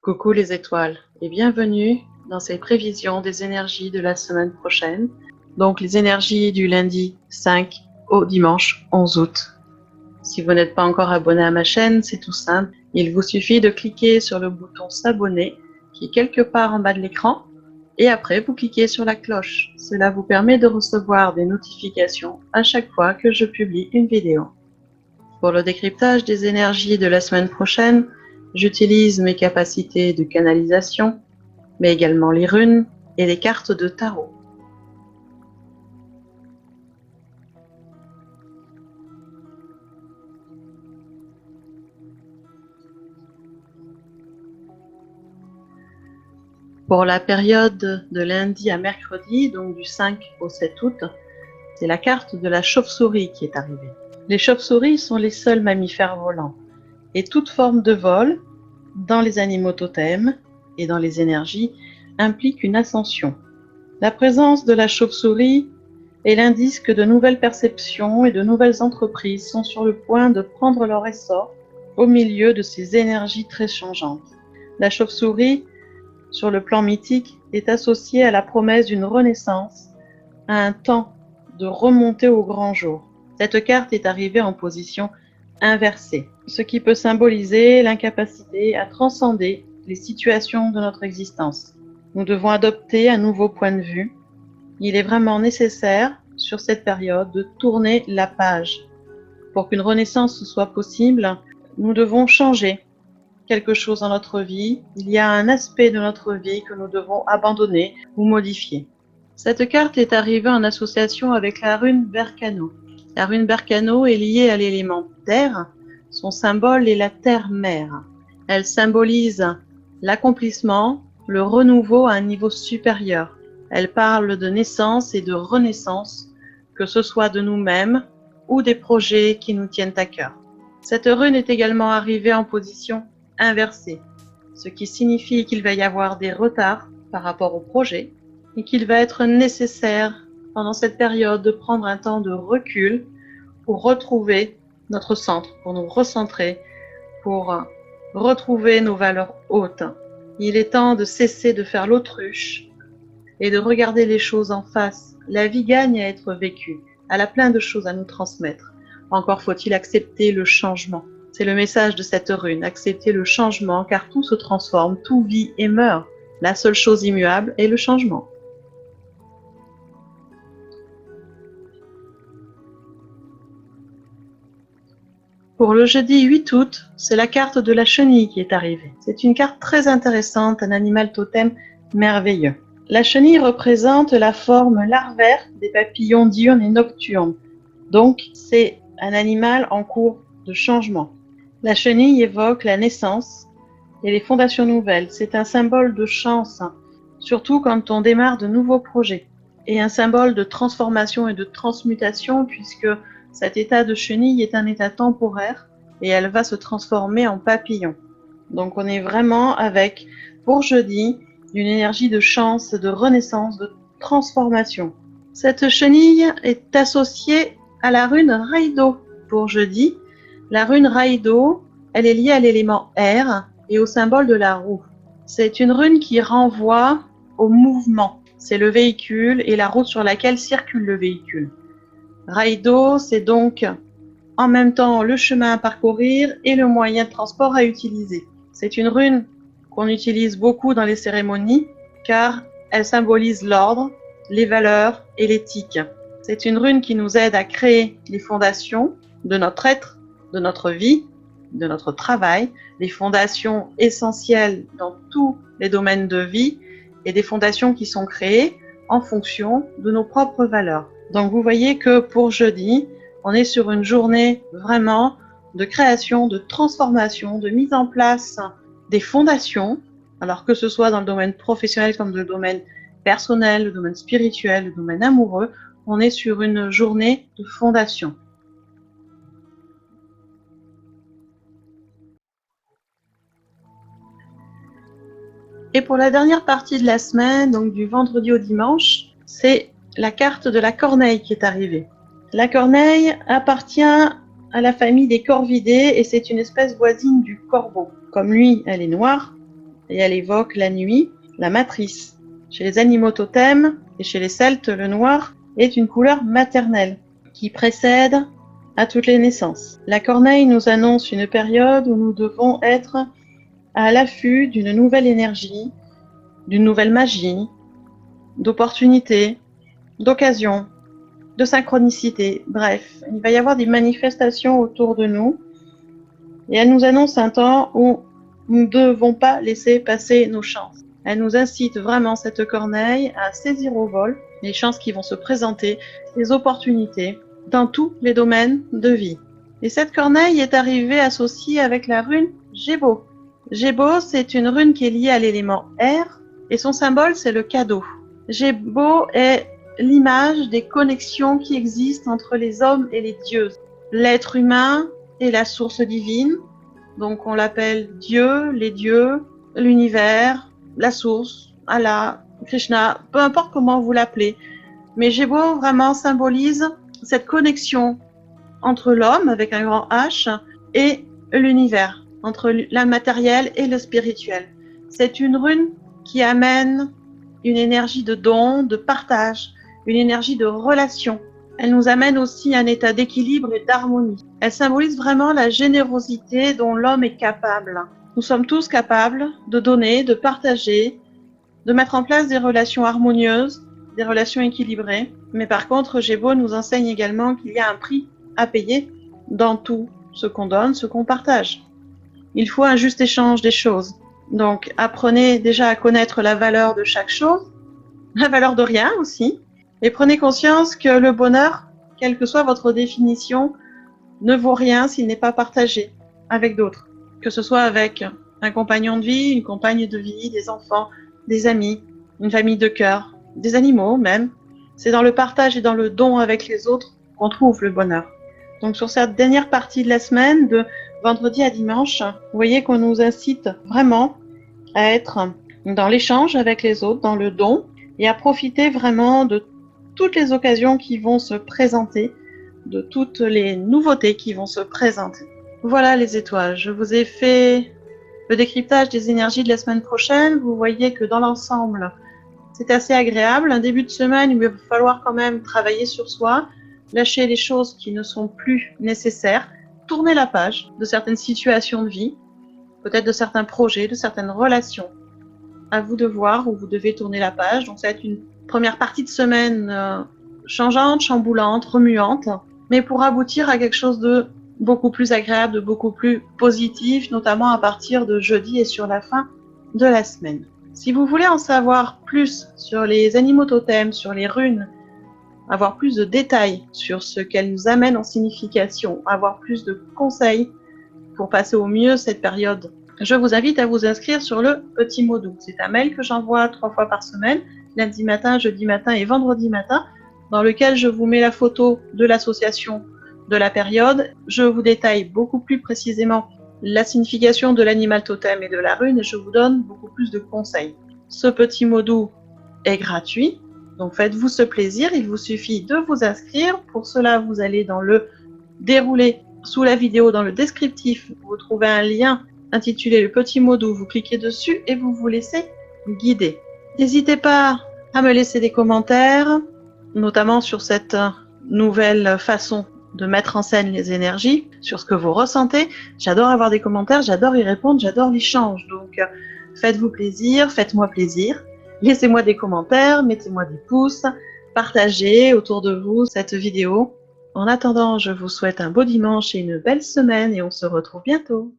Coucou les étoiles et bienvenue dans ces prévisions des énergies de la semaine prochaine, donc les énergies du lundi 5 au dimanche 11 août. Si vous n'êtes pas encore abonné à ma chaîne, c'est tout simple, il vous suffit de cliquer sur le bouton s'abonner qui est quelque part en bas de l'écran et après vous cliquez sur la cloche. Cela vous permet de recevoir des notifications à chaque fois que je publie une vidéo. Pour le décryptage des énergies de la semaine prochaine, j'utilise mes capacités de canalisation, mais également les runes et les cartes de tarot. Pour la période de lundi à mercredi, donc du 5 au 7 août, c'est la carte de la chauve-souris qui est arrivée. Les chauves-souris sont les seuls mammifères volants, et toute forme de vol, dans les animaux totems et dans les énergies, implique une ascension. La présence de la chauve-souris est l'indice que de nouvelles perceptions et de nouvelles entreprises sont sur le point de prendre leur essor au milieu de ces énergies très changeantes. La chauve-souris, sur le plan mythique, est associée à la promesse d'une renaissance, à un temps de remonter au grand jour. Cette carte est arrivée en position inversée, ce qui peut symboliser l'incapacité à transcender les situations de notre existence. Nous devons adopter un nouveau point de vue. Il est vraiment nécessaire, sur cette période, de tourner la page. Pour qu'une renaissance soit possible, nous devons changer quelque chose dans notre vie. Il y a un aspect de notre vie que nous devons abandonner ou modifier. Cette carte est arrivée en association avec la rune Berkano. La rune Berkano est liée à l'élément terre. Son symbole est la terre-mère. Elle symbolise l'accomplissement, le renouveau à un niveau supérieur. Elle parle de naissance et de renaissance, que ce soit de nous-mêmes ou des projets qui nous tiennent à cœur. Cette rune est également arrivée en position inversée, ce qui signifie qu'il va y avoir des retards par rapport au projet et qu'il va être nécessaire pendant cette période de prendre un temps de recul pour retrouver notre centre, pour nous recentrer, pour retrouver nos valeurs hautes. Il est temps de cesser de faire l'autruche et de regarder les choses en face. La vie gagne à être vécue, elle a plein de choses à nous transmettre. Encore faut-il accepter le changement. C'est le message de cette rune, accepter le changement, car tout se transforme, tout vit et meurt. La seule chose immuable est le changement. Pour le jeudi 8 août, c'est la carte de la chenille qui est arrivée. C'est une carte très intéressante, un animal totem merveilleux. La chenille représente la forme larvaire des papillons diurnes et nocturnes. Donc, c'est un animal en cours de changement. La chenille évoque la naissance et les fondations nouvelles. C'est un symbole de chance, surtout quand on démarre de nouveaux projets. Et un symbole de transformation et de transmutation, puisque cet état de chenille est un état temporaire et elle va se transformer en papillon. Donc on est vraiment avec, pour jeudi, une énergie de chance, de renaissance, de transformation. Cette chenille est associée à la rune Raido pour jeudi. La rune Raido, elle est liée à l'élément air et au symbole de la roue. C'est une rune qui renvoie au mouvement. C'est le véhicule et la route sur laquelle circule le véhicule. Raido, c'est donc en même temps le chemin à parcourir et le moyen de transport à utiliser. C'est une rune qu'on utilise beaucoup dans les cérémonies car elle symbolise l'ordre, les valeurs et l'éthique. C'est une rune qui nous aide à créer les fondations de notre être, de notre vie, de notre travail, les fondations essentielles dans tous les domaines de vie et des fondations qui sont créées en fonction de nos propres valeurs. Donc vous voyez que pour jeudi, on est sur une journée vraiment de création, de transformation, de mise en place des fondations, alors que ce soit dans le domaine professionnel comme dans le domaine personnel, le domaine spirituel, le domaine amoureux, on est sur une journée de fondation. Et pour la dernière partie de la semaine, donc du vendredi au dimanche, c'est la carte de la corneille qui est arrivée. La corneille appartient à la famille des corvidés et c'est une espèce voisine du corbeau. Comme lui, elle est noire, et elle évoque la nuit, la matrice. Chez les animaux totems et chez les Celtes, le noir est une couleur maternelle qui précède à toutes les naissances. La corneille nous annonce une période où nous devons être à l'affût d'une nouvelle énergie, d'une nouvelle magie, d'opportunités, d'occasions, de synchronicité. Bref, il va y avoir des manifestations autour de nous et elle nous annonce un temps où nous ne devons pas laisser passer nos chances. Elle nous incite vraiment, cette corneille, à saisir au vol les chances qui vont se présenter, les opportunités dans tous les domaines de vie. Et cette corneille est arrivée associée avec la rune Gébo. Gébo, c'est une rune qui est liée à l'élément air et son symbole, c'est le cadeau. Gébo est l'image des connexions qui existent entre les hommes et les dieux. L'être humain est la source divine, donc on l'appelle Dieu, les dieux, l'univers, la source, Allah, Krishna, peu importe comment vous l'appelez. Mais Gébo vraiment symbolise cette connexion entre l'homme, avec un grand H, et l'univers, entre la matérielle et le spirituel. C'est une rune qui amène une énergie de don, de partage, une énergie de relation. Elle nous amène aussi à un état d'équilibre et d'harmonie. Elle symbolise vraiment la générosité dont l'homme est capable. Nous sommes tous capables de donner, de partager, de mettre en place des relations harmonieuses, des relations équilibrées. Mais par contre, Gébo nous enseigne également qu'il y a un prix à payer dans tout ce qu'on donne, ce qu'on partage. Il faut un juste échange des choses. Donc, apprenez déjà à connaître la valeur de chaque chose, la valeur de rien aussi, et prenez conscience que le bonheur, quelle que soit votre définition, ne vaut rien s'il n'est pas partagé avec d'autres, que ce soit avec un compagnon de vie, une compagne de vie, des enfants, des amis, une famille de cœur, des animaux même. C'est dans le partage et dans le don avec les autres qu'on trouve le bonheur. Donc sur cette dernière partie de la semaine, de vendredi à dimanche, vous voyez qu'on nous incite vraiment à être dans l'échange avec les autres, dans le don, et à profiter vraiment de toutes les occasions qui vont se présenter, de toutes les nouveautés qui vont se présenter. Voilà les étoiles, je vous ai fait le décryptage des énergies de la semaine prochaine. Vous voyez que dans l'ensemble, c'est assez agréable. Un début de semaine, il va falloir quand même travailler sur soi, lâcher les choses qui ne sont plus nécessaires, tourner la page de certaines situations de vie, peut-être de certains projets, de certaines relations. À vous de voir où vous devez tourner la page. Donc ça va être une première partie de semaine changeante, chamboulante, remuante, mais pour aboutir à quelque chose de beaucoup plus agréable, de beaucoup plus positif, notamment à partir de jeudi et sur la fin de la semaine. Si vous voulez en savoir plus sur les animaux totems, sur les runes, avoir plus de détails sur ce qu'elles nous amènent en signification, avoir plus de conseils pour passer au mieux cette période, je vous invite à vous inscrire sur le Petit Mot Doux. C'est un mail que j'envoie 3 fois par semaine, lundi matin, jeudi matin et vendredi matin, dans lequel je vous mets la photo de l'association de la période. Je vous détaille beaucoup plus précisément la signification de l'animal totem et de la rune et je vous donne beaucoup plus de conseils. Ce Petit Mot Doux est gratuit, donc faites-vous ce plaisir, il vous suffit de vous inscrire. Pour cela, vous allez dans le déroulé sous la vidéo, dans le descriptif, vous trouvez un lien intitulé Le Petit Mot Doux, vous cliquez dessus et vous vous laissez guider. N'hésitez pas à me laisser des commentaires, notamment sur cette nouvelle façon de mettre en scène les énergies, sur ce que vous ressentez. J'adore avoir des commentaires, j'adore y répondre, j'adore l'échange. Donc faites-vous plaisir, faites-moi plaisir. Laissez-moi des commentaires, mettez-moi des pouces, partagez autour de vous cette vidéo. En attendant, je vous souhaite un beau dimanche et une belle semaine et on se retrouve bientôt.